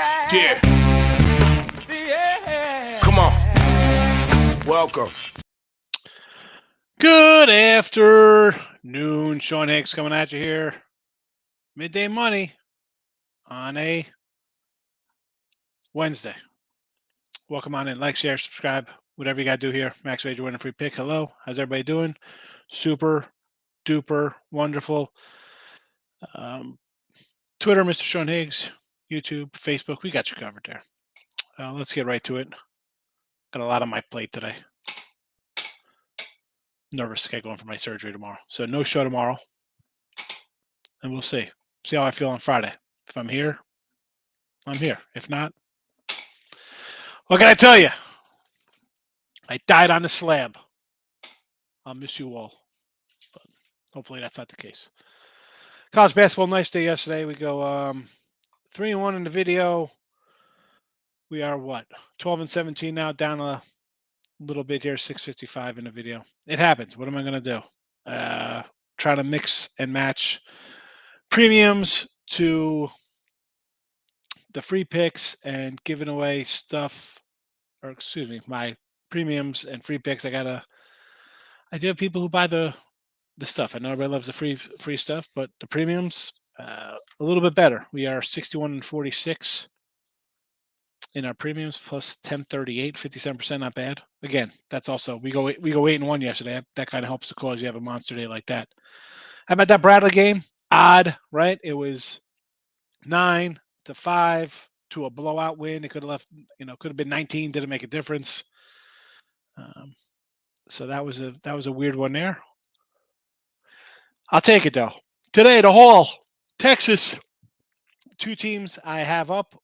Yeah. Come on. Welcome. Good afternoon. Sean Higgs coming at you here. Midday Money on a Wednesday. Welcome on in. Like, share, subscribe, whatever you got to do here. Max Major winning free pick. Hello. How's everybody doing? Super duper wonderful. Twitter, Mr. Sean Higgs. YouTube, Facebook. We got you covered there. Let's get right to it. Got a lot on my plate today. Nervous to get going for my surgery tomorrow. So no show tomorrow. And we'll see. See how I feel on Friday. If I'm here, I'm here. If not, what can I tell you? I died on the slab. I'll miss you all. But hopefully that's not the case. College basketball, nice day yesterday. We go 3-1 in the video. We are what? 12-17 now, down a little bit here, 6:55 in the video. It happens. What am I going to do? Try to mix and match premiums to the free picks and giving away stuff, or excuse me, my premiums and free picks. I do have people who buy the stuff. I know everybody loves the free stuff, but the premiums a little bit better. We are 61-46 in our premiums, plus 1038, 57%, not bad. Again, that's also we go 8-1 yesterday. That kind of helps the cause. You have a monster day like that. How about that Bradley game? Odd, right? It was 9-5 to a blowout win. It could have left, could have been 19. Didn't make a difference. So that was a weird one there. I'll take it though. Today, the Hall, Texas. Two teams I have up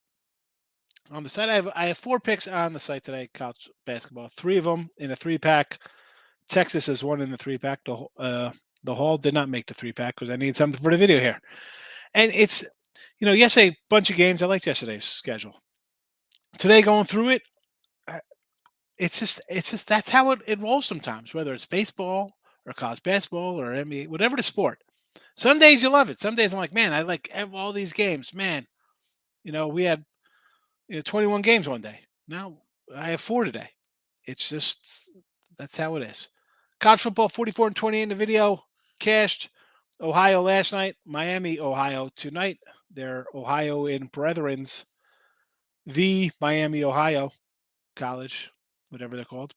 on the site. I have 4 picks on the site today. College basketball. 3 of them in a 3-pack. Texas is one in the 3-pack. The Hall did not make the 3-pack because I need something for the video here. And it's, yesterday, a bunch of games. I liked yesterday's schedule. Today, going through it, it's just that's how it rolls sometimes, whether it's baseball or college basketball or NBA, whatever the sport. Some days you love it. Some days I'm like, man, I like all these games. Man, we had 21 games one day. Now I have 4 today. It's just, that's how it is. College football, 44-28 in the video. Cashed. Ohio last night. Miami, Ohio tonight. They're Ohio in Brethren's. The Miami, Ohio College, whatever they're called.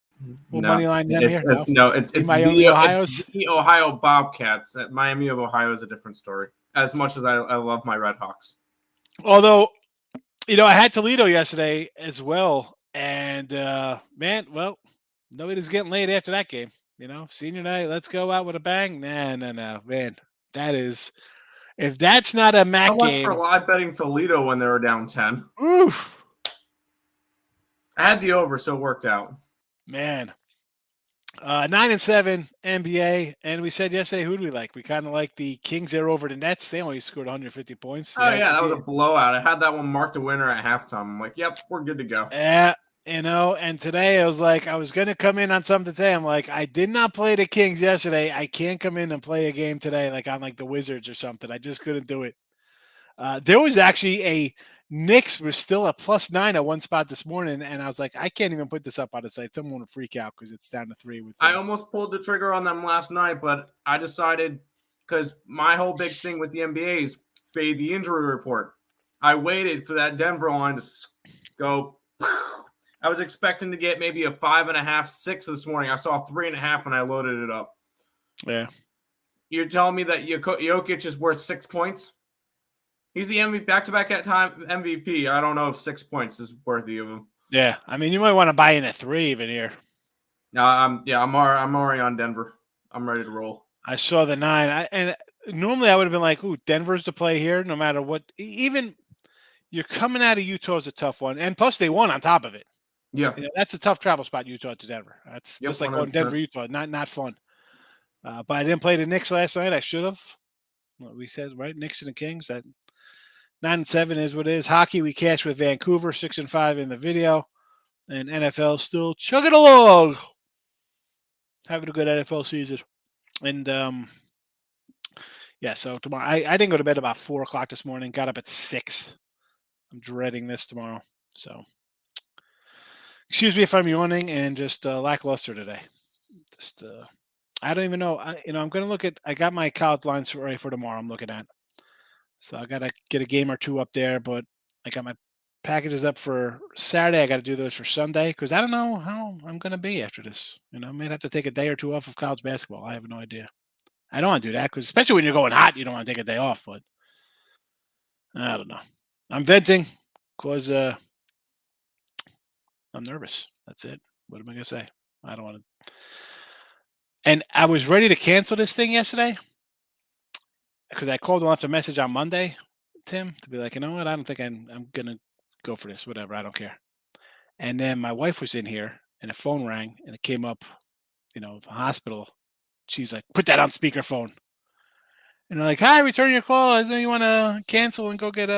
We'll money line them here. It's the Ohio Bobcats. Miami of Ohio is a different story. As much as I love my Red Hawks. Although, I had Toledo yesterday as well. And, man, well, nobody's getting laid after that game. Senior night, let's go out with a bang. No, man. That is, if that's not a MAC game. I watched for live betting Toledo when they were down 10. Oof. I had the over, so it worked out. Man. 9-7 NBA, and we said yesterday, who do we like? We kind of like the Kings there over the Nets. They only scored 150 points. Oh, yeah, that was a blowout. I had that one marked a winner at halftime. I'm like, yep, we're good to go. Yeah, and today I was like, I was going to come in on something today. I'm like, I did not play the Kings yesterday. I can't come in and play a game today like on like the Wizards or something. I just couldn't do it. There was actually a Knicks was still a +9 at one spot this morning, and I was like, I can't even put this up on the site. Someone will freak out because it's down to 3. I almost pulled the trigger on them last night, but I decided because my whole big thing with the NBA is fade the injury report. I waited for that Denver line to go. I was expecting to get maybe a 5.5, 6 this morning. I saw 3.5 when I loaded it up. Yeah. You're telling me that Jokic is worth 6 points? He's the MVP, back-to-back at time MVP. I don't know if 6 points is worthy of him. Yeah, I mean, you might want to buy in at 3 even here. I'm already on Denver. I'm ready to roll. I saw the 9, and normally I would have been like, "Ooh, Denver's the play here, no matter what." Even you're coming out of Utah is a tough one, and plus they won on top of it. Yeah, that's a tough travel spot, Utah to Denver. That's just like going Denver, Utah. Not fun. But I didn't play the Knicks last night. I should have. Well, we said right, Knicks and the Kings. That 9-7 is what it is. Hockey, we cashed with Vancouver, 6-5 in the video, and NFL still chugging along, having a good NFL season. And so tomorrow I didn't go to bed about 4 o'clock this morning. Got up at 6. I'm dreading this tomorrow. So, excuse me if I'm yawning and just lackluster today. Just I don't even know. I'm going to look at. I got my college lines ready for tomorrow. I'm looking at. So I got to get a game or two up there, but I got my packages up for Saturday. I got to do those for Sunday because I don't know how I'm going to be after this. I may have to take a day or two off of college basketball. I have no idea. I don't want to do that because, especially when you're going hot, you don't want to take a day off. But I don't know. I'm venting because I'm nervous. That's it. What am I going to say? I don't want to. And I was ready to cancel this thing yesterday because I called and left a message on Monday, Tim, to be like, you know what? I don't think I'm going to go for this. Whatever. I don't care. And then my wife was in here and the phone rang and it came up, the hospital. She's like, put that on speakerphone. And I'm like, hi, return your call. I know you want to cancel and go get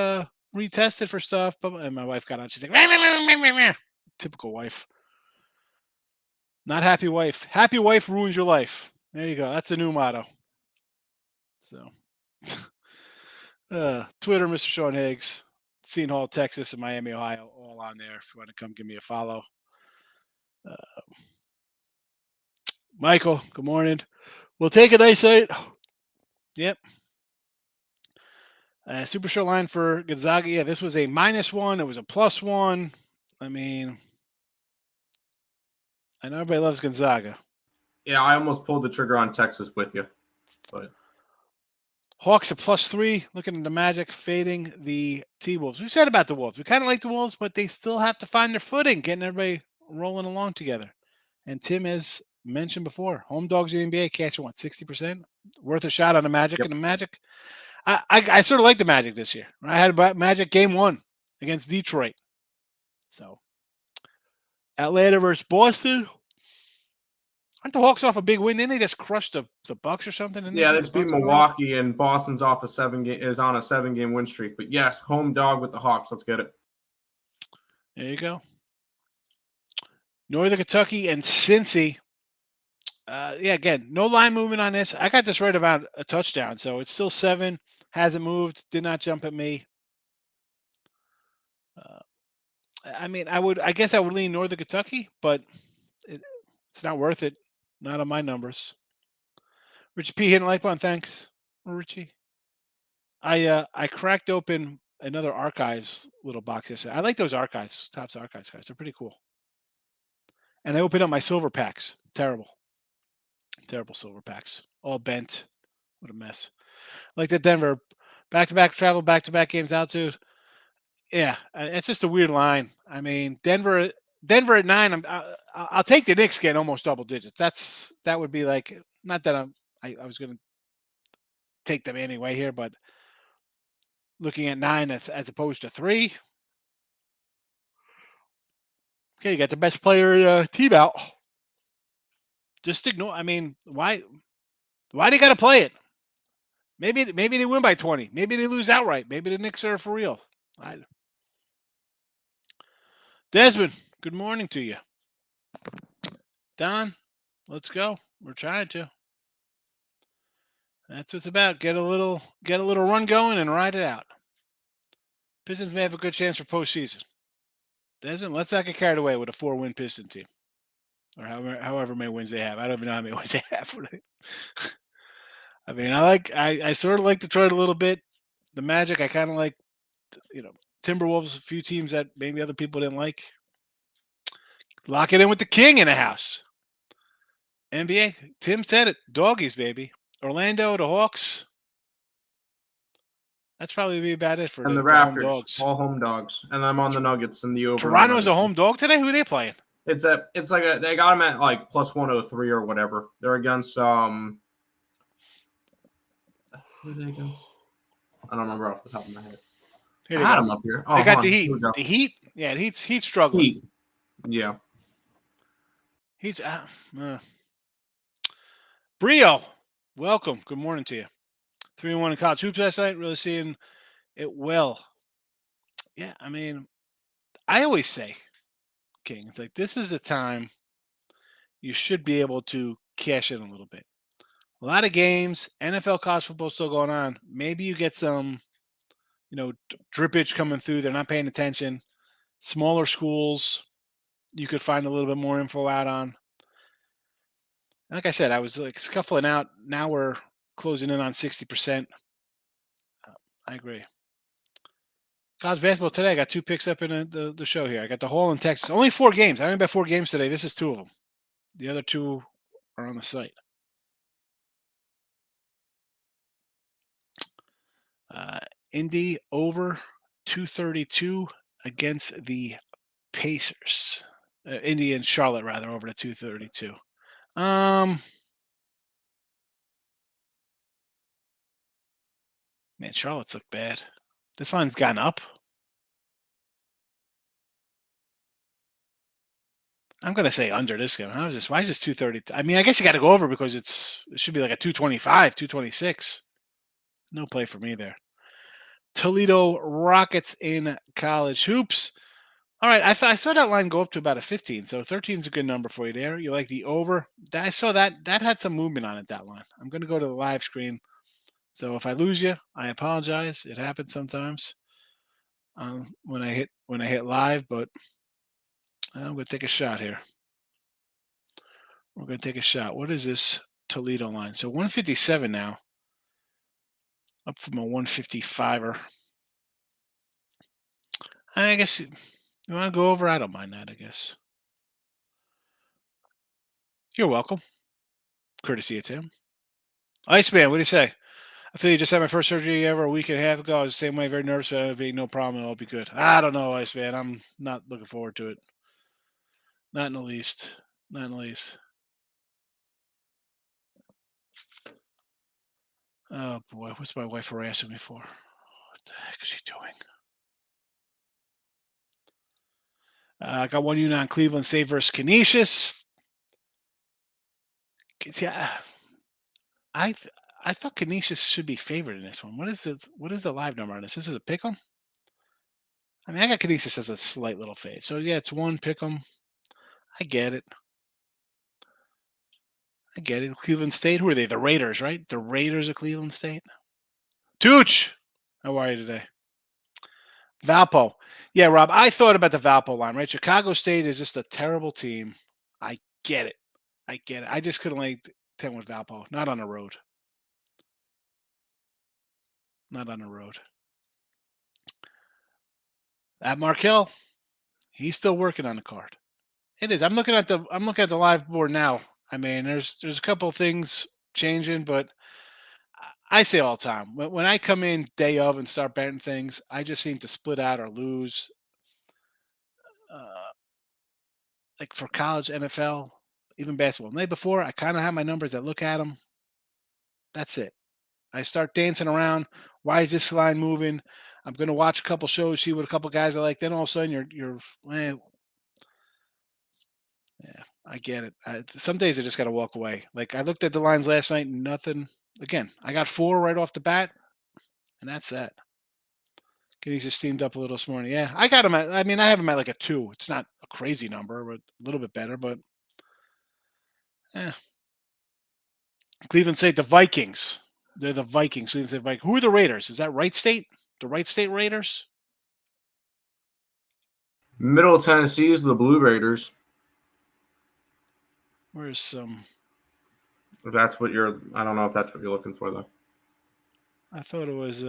retested for stuff. And my wife got on. She's like, meh, meh, meh, meh, meh. Typical wife. Not happy wife. Happy wife ruins your life. There you go. That's a new motto. So, Twitter, Mr. Sean Higgs, Seton Hall, Texas, and Miami, Ohio, all on there. If you want to come give me a follow. Michael, good morning. We'll take it, eyesight. Yep. Super short line for Gonzaga. Yeah, this was a -1. It was a +1. I mean, I know everybody loves Gonzaga. Yeah, I almost pulled the trigger on Texas with you, but Hawks a +3. Looking at the Magic, fading the T-Wolves. We said about the Wolves. We kind of like the Wolves, but they still have to find their footing, getting everybody rolling along together. And Tim has mentioned before, home dogs in the NBA catching 60%. Worth a shot on the Magic. Yep. And the Magic, I sort of like the Magic this year. I had Magic game 1 against Detroit. So Atlanta versus Boston. Aren't the Hawks off a big win? Didn't they just crush the Bucks or something? yeah, it's beat Milwaukee, and Boston's off is on a 7-game win streak. But yes, home dog with the Hawks. Let's get it. There you go. Northern Kentucky and Cincy. Yeah, again, no line movement on this. I got this right about a touchdown, so it's still 7. Hasn't moved. Did not jump at me. I guess I would lean Northern Kentucky, but it's not worth it. Not on my numbers. Richie P hitting like button. Thanks, Richie. I cracked open another archives little box yesterday. I like those archives, Topps archives guys. They're pretty cool. And I opened up my silver packs. Terrible silver packs. All bent. What a mess. Like the Denver back-to-back travel, back-to-back games altitude. Yeah, it's just a weird line. I mean, Denver at 9. I'll take the Knicks getting almost double digits. That would be like, not that I was going to take them anyway here, but looking at 9 as opposed to 3. Okay, you got the best player team out. Just ignore. I mean, why do you got to play it? Maybe they win by 20. Maybe they lose outright. Maybe the Knicks are for real. Desmond, good morning to you. Don, let's go. We're trying to. That's what it's about. Get a little run going and ride it out. Pistons may have a good chance for postseason. Desmond, let's not get carried away with a 4-win Piston team, or however many wins they have. I don't even know how many wins they have. I mean, I sort of like Detroit a little bit. The Magic, I kind of like, Timberwolves, a few teams that maybe other people didn't like. Lock it in with the king in the house. NBA, Tim said it. Doggies, baby. Orlando, the Hawks. That's probably be about it for the Raptors. Home dogs. All home dogs. And I'm on the Nuggets and the over. Toronto's a home dog today? Who are they playing? They got them at like +103 or whatever. They're against who are they against? I don't remember off the top of my head. I had them up here. They got the Heat. The Heat? Yeah, the Heat's struggling. Heat. Yeah. Heat's Brio, welcome. Good morning to you. 3-1 in college hoops last night. Really seeing it well. Yeah, I mean, I always say, King, it's like this is the time you should be able to cash in a little bit. A lot of games, NFL college football still going on. Maybe you get some, drippage coming through. They're not paying attention. Smaller schools, you could find a little bit more info out on. Like I said, I was like scuffling out. Now we're closing in on 60%. I agree. College basketball today. I got 2 picks up in the show here. I got the Hall in Texas. Only 4 games. I only bet 4 games today. This is 2 of them. The other 2 are on the site. Indy over 232 against the Pacers. Indy and Charlotte, rather, over to 232. Man, Charlotte's look bad. This line's gone up. I'm going to say under this game. Why is this 230? I mean, I guess you got to go over because it should be like a 225, 226. No play for me there. Toledo Rockets in college hoops. All right, I saw that line go up to about a 15, so 13 is a good number for you there. You like the over? I saw that had some movement on it, that line. I'm going to go to the live screen. So if I lose you, I apologize. It happens sometimes when I hit live, but I'm going to take a shot here. We're going to take a shot. What is this Toledo line? So 157 now, up from a 155er. I guess you want to go over? I don't mind that, I guess. You're welcome. Courtesy of Tim. Iceman, what do you say? I feel you just had my first surgery ever a week and a half ago. I was the same way, very nervous, but it'll be no problem. It'll be good. I don't know, Iceman. I'm not looking forward to it. Not in the least. Not in the least. Oh, boy. What's my wife harassing me for? What the heck is she doing? I got one unit on Cleveland State versus Canisius. Yeah, I thought Canisius should be favored in this one. What is the live number on this? This is a pick'em. I mean, I got Canisius as a slight little fade. So yeah, it's 1 pick'em. I get it. Cleveland State. Who are they? The Raiders, right? The Raiders of Cleveland State. Tooch, how are you today? Valpo. Yeah, Rob, I thought about the Valpo line, right? Chicago State is just a terrible team. I get it. I just couldn't lay 10 with Valpo. Not on the road. At Markel, he's still working on the card. It is. I'm looking at the live board now. I mean, there's a couple of things changing, but I say all the time, when I come in day of and start betting things, I just seem to split out or lose. Like for college, NFL, even basketball. The night before, I kind of have my numbers. I look at them. That's it. I start dancing around. Why is this line moving? I'm going to watch a couple shows, see what a couple guys I like. Then all of a sudden, you're yeah, I get it. Some days I just got to walk away. Like I looked at the lines last night, nothing. Again, I got 4 right off the bat, and that's that. He just steamed up a little this morning. Yeah, I got him at. I mean, I have him at like a 2. It's not a crazy number, but a little bit better. But Cleveland State, the Vikings. They're the Vikings. Cleveland State Vikings. Who are the Raiders? Is that Wright State? The Wright State Raiders? Middle Tennessee is the Blue Raiders. Where's some? If that's what you're. I don't know if that's what you're looking for, though. I thought it was.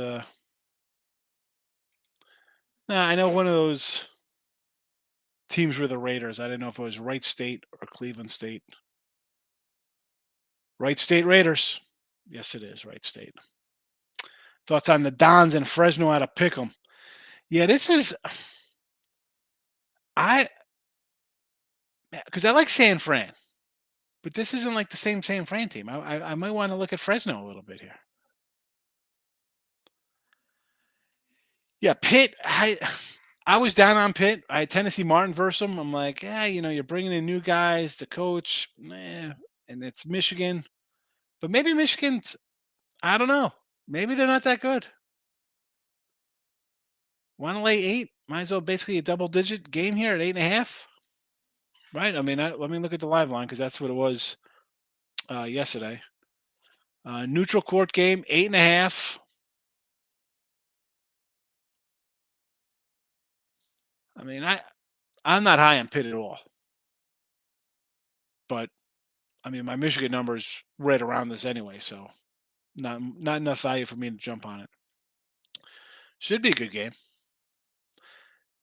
I know one of those teams were the Raiders. I didn't know if it was Wright State or Cleveland State. Wright State Raiders. Yes, it is Wright State. Thoughts on the Dons and Fresno out of Pick'em. Yeah, this is. Because I like San Fran, but this isn't like the same San Fran team. I might want to look at Fresno a little bit here. Yeah, Pitt. I was down on Pitt. I had Tennessee Martin versus them. I'm like, you're bringing in new guys, the coach, and it's Michigan. But maybe Michigan's, I don't know. Maybe they're not that good. Want to lay 8? Might as well basically a double-digit game here at 8.5. Right? I mean, let me look at the live line because that's what it was yesterday. Neutral court game, 8.5. I mean, I'm not high on Pitt at all, but I mean, my Michigan number is right around this anyway, so not enough value for me to jump on it. Should be a good game.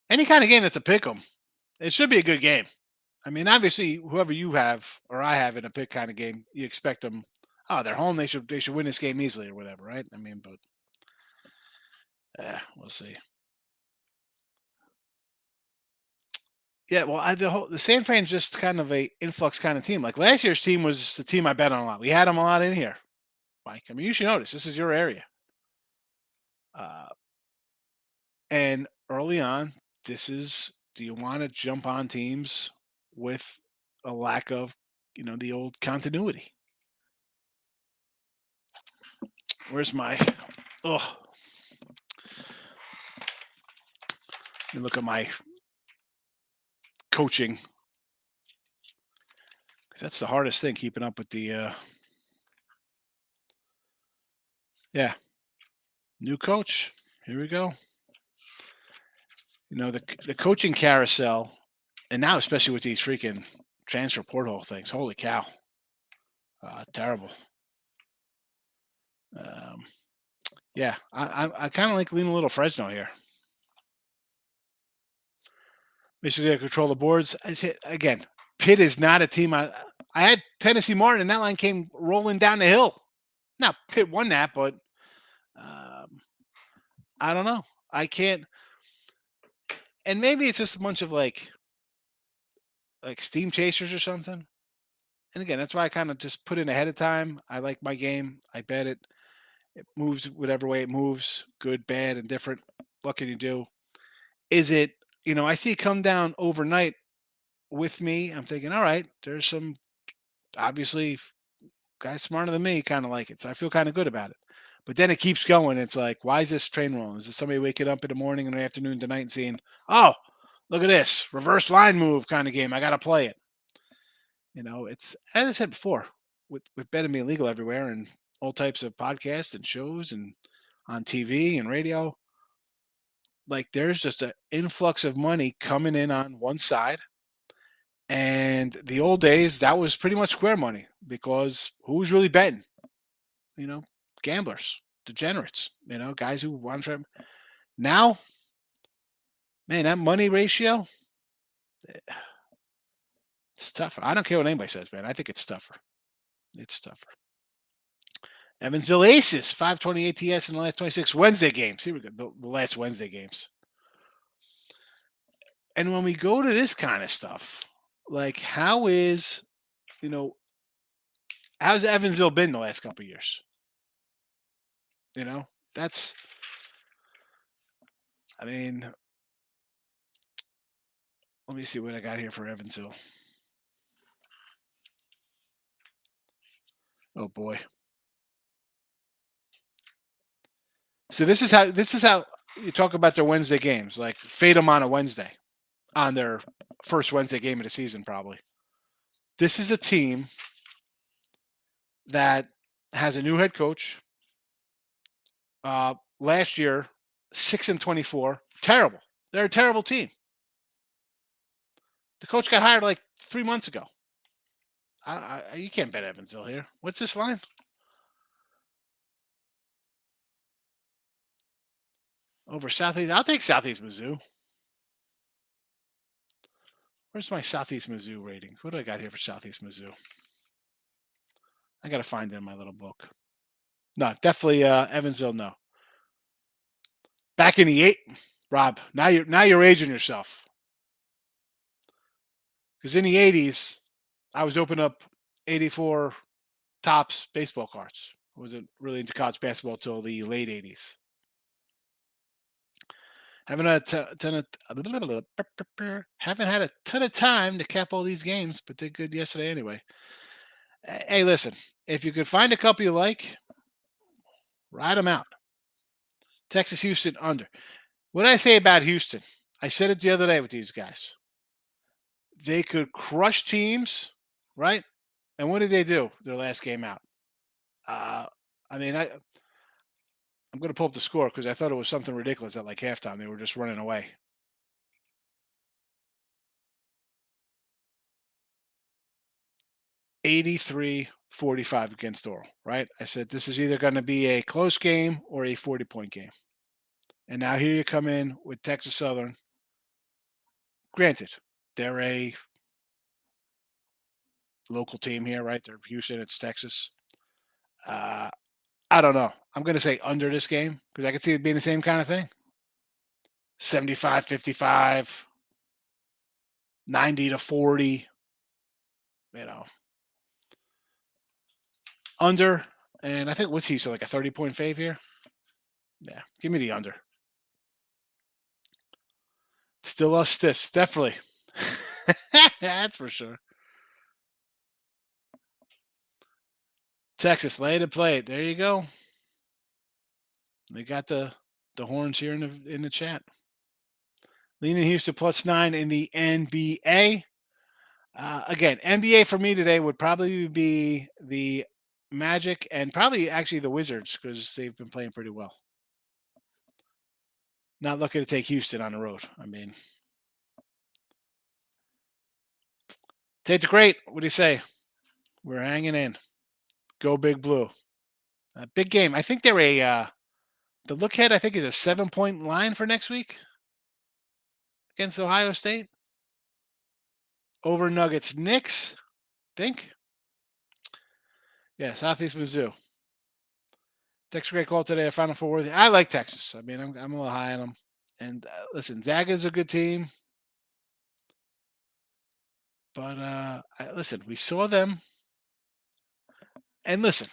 Any kind of game that's a pick 'em, it should be a good game. I mean, obviously, whoever you have or I have in a pick kind of game, you expect them. Oh, they're home. They should win this game easily or whatever, right? I mean, but we'll see. Yeah, well, the San Fran's just kind of a influx kind of team. Like last year's team was the team I bet on a lot. We had them a lot in here, Mike. I mean, you should notice this is your area. Uh, and early on, this is. Do you want to jump on teams with a lack of, the old continuity? Where's my? Oh, let me look at my coaching. 'Cause that's the hardest thing, keeping up with the. Yeah, new coach. Here we go. The coaching carousel, and now especially with these freaking transfer portal things. Holy cow! Terrible. Yeah, I kind of like leaning a little Fresno here. Basically, I control the boards. Again, Pitt is not a team. I had Tennessee Martin, and that line came rolling down the hill. Now Pitt won that, but I don't know. I can't. And maybe it's just a bunch of like steam chasers or something. And again, that's why I kind of just put in ahead of time. I like my game. I bet it. It moves whatever way it moves, good, bad, and different. What can you do? Is it, I see it come down overnight with me. I'm thinking, all right, there's some obviously guys smarter than me kind of like it. So I feel kind of good about it. But then it keeps going. It's like, why is this train rolling? Is this somebody waking up in the morning and the afternoon tonight and seeing, oh, look at this reverse line move kind of game. I got to play it. It's, as I said before, with betting being legal everywhere and all types of podcasts and shows and on TV and radio, like there's just an influx of money coming in on one side. And the old days, that was pretty much square money because who's really betting? Gamblers, degenerates, guys who want to. Now, man, that money ratio, it's tougher. I don't care what anybody says, man. I think it's tougher. It's tougher. Evansville Aces, 520 ATS in the last 26 Wednesday games. Here we go, the last Wednesday games. And when we go to this kind of stuff, like how's Evansville been the last couple of years? That's, I mean, let me see what I got here for Evansville. Oh boy. So this is how you talk about their Wednesday games. Like fade them on a Wednesday, on their first Wednesday game of the season, probably. This is a team that has a new head coach. Last year, 6-24, terrible. They're a terrible team. The coach got hired like 3 months ago. You can't bet Evansville here. What's this line? Over Southeast. I'll take Southeast Mizzou. Where's my Southeast Mizzou rating? What do I got here for Southeast Mizzou? I got to find it in my little book. No, definitely Evansville. No. Back in the Rob. Now you're aging yourself. Because in the 80s, I was opening up 84 Topps baseball cards. I wasn't really into college basketball until the late 80s. Haven't had a ton of time to cap all these games, but did good yesterday anyway. Hey, listen, if you could find a couple you like, ride them out. Texas Houston under. What did I say about Houston? I said it the other day with these guys. They could crush teams, right? And what did they do their last game out? I'm going to pull up the score because I thought it was something ridiculous at like halftime. They were just running away. 83-45 against Oral, right? I said this is either going to be a close game or a 40-point game. And now here you come in with Texas Southern. Granted, they're a local team here, right? They're Houston, it's Texas. I don't know. I'm going to say under this game because I can see it being the same kind of thing. 75-55, 90-40, under. And I think what's he, so like a 30-point fave here? Yeah, give me the under. Still us this, definitely. That's for sure. Texas, lay to play it. There you go. They got the horns here in the chat. Leaning Houston +9 in the NBA. Again, NBA for me today would probably be the Magic and probably actually the Wizards because they've been playing pretty well. Not looking to take Houston on the road. I mean, Tate's great. What do you say? We're hanging in. Go Big Blue. Big game. I think they're the look ahead, I think, is a 7-point line for next week against Ohio State. Over Nuggets Knicks, think. Yeah, Southeast Mizzou. Texas great call today. Final Four worthy. I like Texas. I mean, I'm a little high on them. And listen, Zaga's a good team. But listen, we saw them. And listen,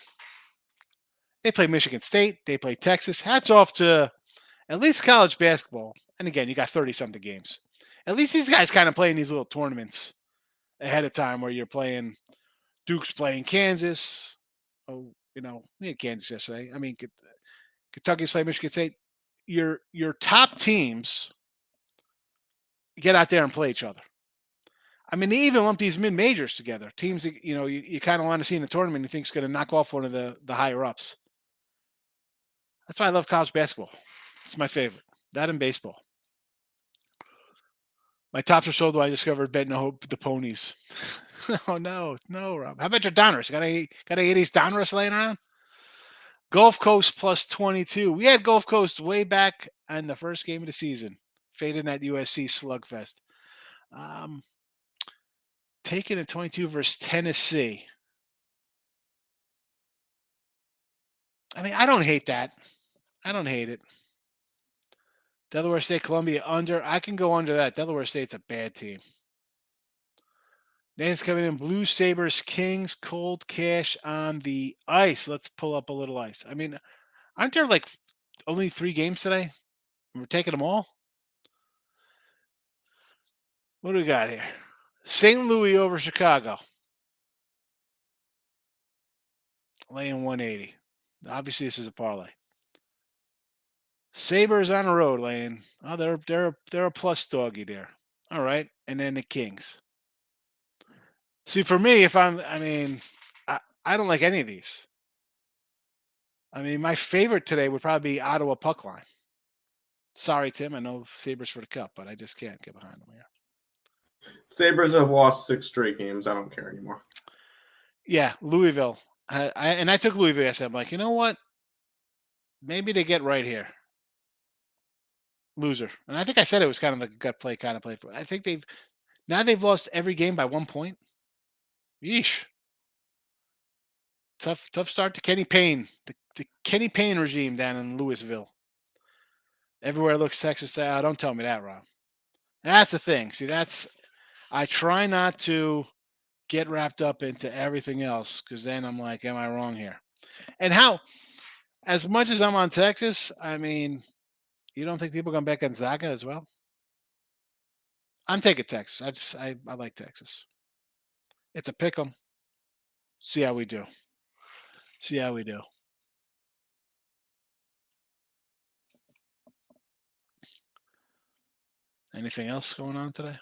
they play Michigan State. They play Texas. Hats off to at least college basketball. And again, you got 30-something games. At least these guys kind of playing these little tournaments ahead of time where you're playing Duke's playing Kansas. Oh, we had Kansas yesterday. I mean, Kentucky's playing Michigan State. Your top teams get out there and play each other. I mean, they even lump these mid-majors together. Teams that, you kind of want to see in the tournament you think is going to knock off one of the higher-ups. That's why I love college basketball. It's my favorite. That and baseball. My tops are sold, though I discovered betting the ponies. Oh, no, Rob. How about your Donruss? Got any 80s Donruss laying around? Gulf Coast +22. We had Gulf Coast way back in the first game of the season. Faded that USC slugfest. Taking a 22 versus Tennessee. I mean, I don't hate that. I don't hate it. Delaware State, Columbia under. I can go under that. Delaware State's a bad team. Nathan's coming in. Blue Sabres, Kings, cold cash on the ice. Let's pull up a little ice. I mean, aren't there like only 3 games today? We're taking them all? What do we got here? St. Louis over Chicago. Laying 180. Obviously, this is a parlay. Sabres on the road laying. Oh, they're a plus doggy there. All right, and then the Kings. See, for me, I don't like any of these. I mean, my favorite today would probably be Ottawa puck line. Sorry, Tim. I know Sabres for the cup, but I just can't get behind them here. Sabres have lost 6 straight games. I don't care anymore. Yeah, Louisville. I took Louisville. I said, I'm like, you know what? Maybe they get right here. Loser. And I think I said it was kind of like a gut play kind of play. I think they've lost every game by 1 point. Yeesh. Tough start to Kenny Payne. The Kenny Payne regime down in Louisville. Everywhere looks Texas style. Don't tell me that, Rob. That's the thing. See, I try not to get wrapped up into everything else because then I'm like, am I wrong here? And as much as I'm on Texas, I mean, you don't think people are going to bet Gonzaga as well? I'm taking Texas. I like Texas. It's a pick 'em. See how we do. Anything else going on today?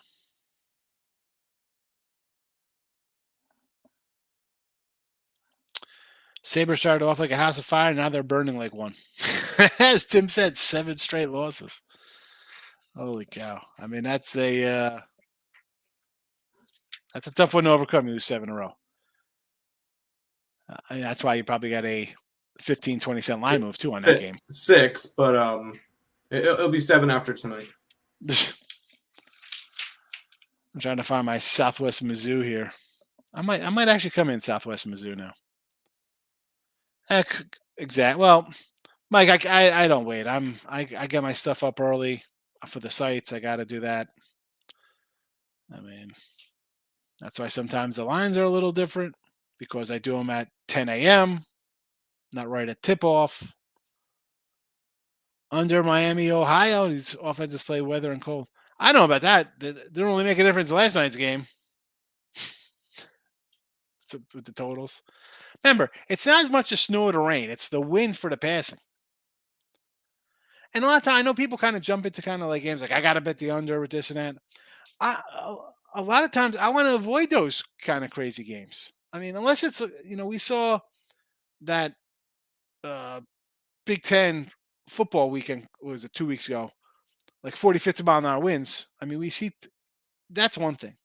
Sabres started off like a house of fire. Now they're burning like one. As Tim said, 7 straight losses. Holy cow. I mean, that's a tough one to overcome. You lose 7 in a row. That's why you probably got a 15, 20-cent line move too on that game. 6, but it'll be 7 after tonight. I'm trying to find my Southwest Mizzou here. I might actually come in Southwest Mizzou now. Exact. Well, Mike, I don't wait. I get my stuff up early for the sites. I got to do that. I mean, that's why sometimes the lines are a little different because I do them at 10 a.m., not right at tip off. Under Miami, Ohio, these offenses play weather and cold. I know about that. They didn't really make a difference last night's game with the totals. Remember, it's not as much the snow or the rain. It's the wind for the passing. And a lot of times, I know people kind of jump into kind of like games like, I got to bet the under with this and that. A lot of times, I want to avoid those kind of crazy games. I mean, unless it's, we saw that Big Ten football weekend, was it 2 weeks ago, like 40, 50 mile an hour winds. I mean, we see that's one thing.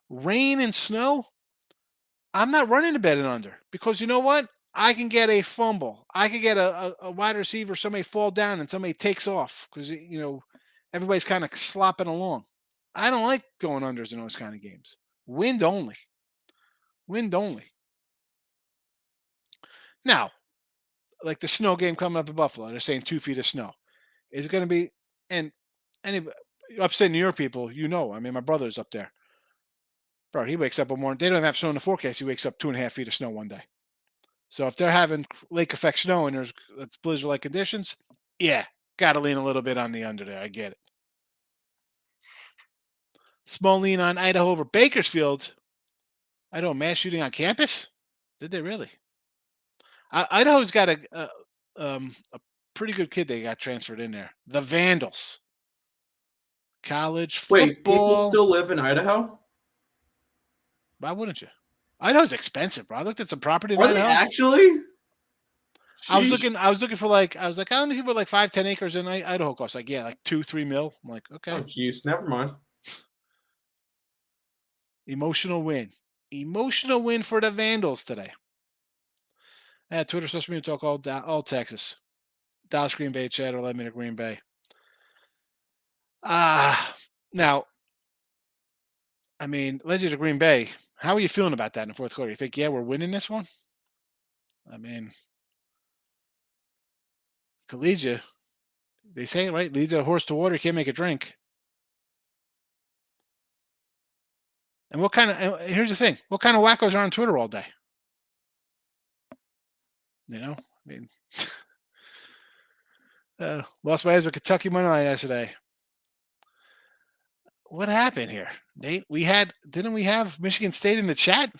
Rain and snow, I'm not running to bet it under because you know what? I can get a fumble. I can get a wide receiver, somebody fall down and somebody takes off because, everybody's kind of slopping along. I don't like going unders in those kind of games. Wind only. Wind only. Now, like the snow game coming up in Buffalo, they're saying 2 feet of snow. Is it going to be, and any upstate New York people, I mean, my brother's up there. Bro, he wakes up one morning. They don't have snow in the forecast. He wakes up 2.5 feet of snow one day. So if they're having lake effect snow and there's blizzard-like conditions, yeah, got to lean a little bit on the under there. I get it. Small lean on Idaho over Bakersfield. Idaho mass shooting on campus? Did they really? Idaho's got a pretty good kid they got transferred in there. The Vandals. College football. Wait, people still live in Idaho? Why wouldn't you? Idaho's expensive, bro. I looked at some property in Are Idaho. they actually? I was looking for let me see what 5-10 acres in Idaho costs. Like 2-3 mil. I'm like, okay. Oh jeez, never mind. Emotional win for the Vandals today. Twitter, social media talk all Texas. Dallas, Green Bay, chatter led me to Green Bay. Now, I mean, led you to Green Bay. How are you feeling about that in the fourth quarter? You think, we're winning this one? I mean, could lead you. They say, right? Lead a horse to water, you can't make it drink. And here's the thing. What kind of wackos are on Twitter all day? I mean, lost my eyes with Kentucky money line yesterday. What happened here, Nate? Didn't we have Michigan State in the chat? I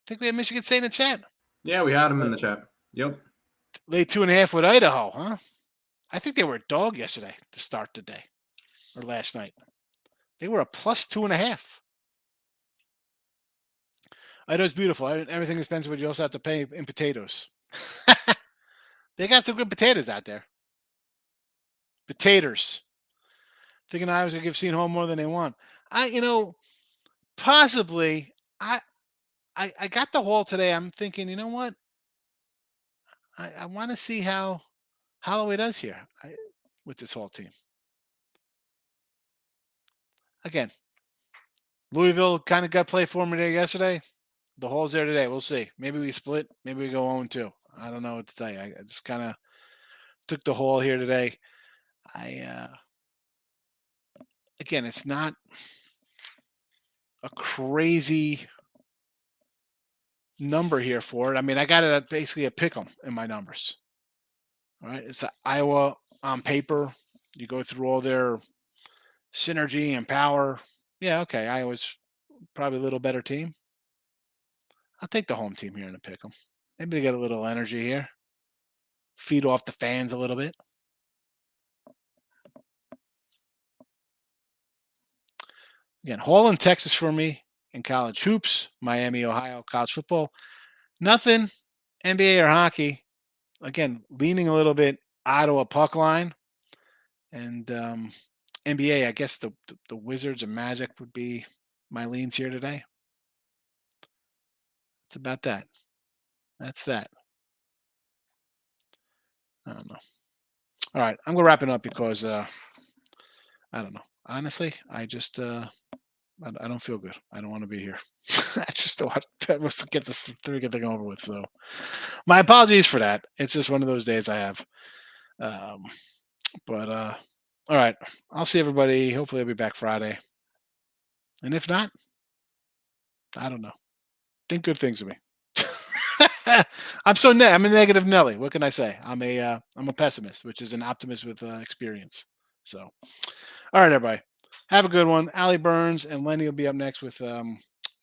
think we had Michigan State in the chat. Yeah, we had them in the chat. Yep. Late 2.5 with Idaho, huh? I think they were a dog yesterday to start the day or last night. They were a plus 2.5. Idaho's beautiful. Everything is expensive, but you also have to pay in potatoes. They got some good potatoes out there. Potatoes. Thinking I was going to give Seton Hall more than they want. Possibly. I got the Hall today. I'm thinking, you know what? I want to see how Holloway does here with this Hall team. Again, Louisville kind of got play for me there yesterday. The Hall's there today. We'll see. Maybe we split. Maybe we go 0-2. I don't know what to tell you. I just kind of took the Hall here today. Again, it's not a crazy number here for it. I mean, I got it at basically a pick 'em in my numbers. All right. It's Iowa on paper. You go through all their synergy and power. Yeah, okay. Iowa's probably a little better team. I'll take the home team here in the pick 'em. Maybe they get a little energy here. Feed off the fans a little bit. Again, Hall in Texas for me in college hoops, Miami, Ohio, college football. Nothing NBA or hockey. Again, leaning a little bit Ottawa puck line. And NBA, I guess the Wizards and Magic would be my leans here today. It's about that. That's that. I don't know. All right, I'm gonna wrap it up because I don't know. Honestly, I just I don't feel good. I don't want to be here. I just don't want to get this freaking thing over with. So, my apologies for that. It's just one of those days I have. Um, but all right, I'll see everybody. Hopefully, I'll be back Friday. And if not, I don't know. Think good things of me. I'm a negative Nelly. What can I say? I'm a pessimist, which is an optimist with experience. So, all right, everybody, have a good one. Allie Burns and Lenny will be up next with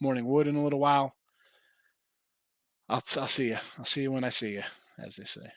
Morning Wood in a little while. I'll see you. I'll see you when I see you, as they say.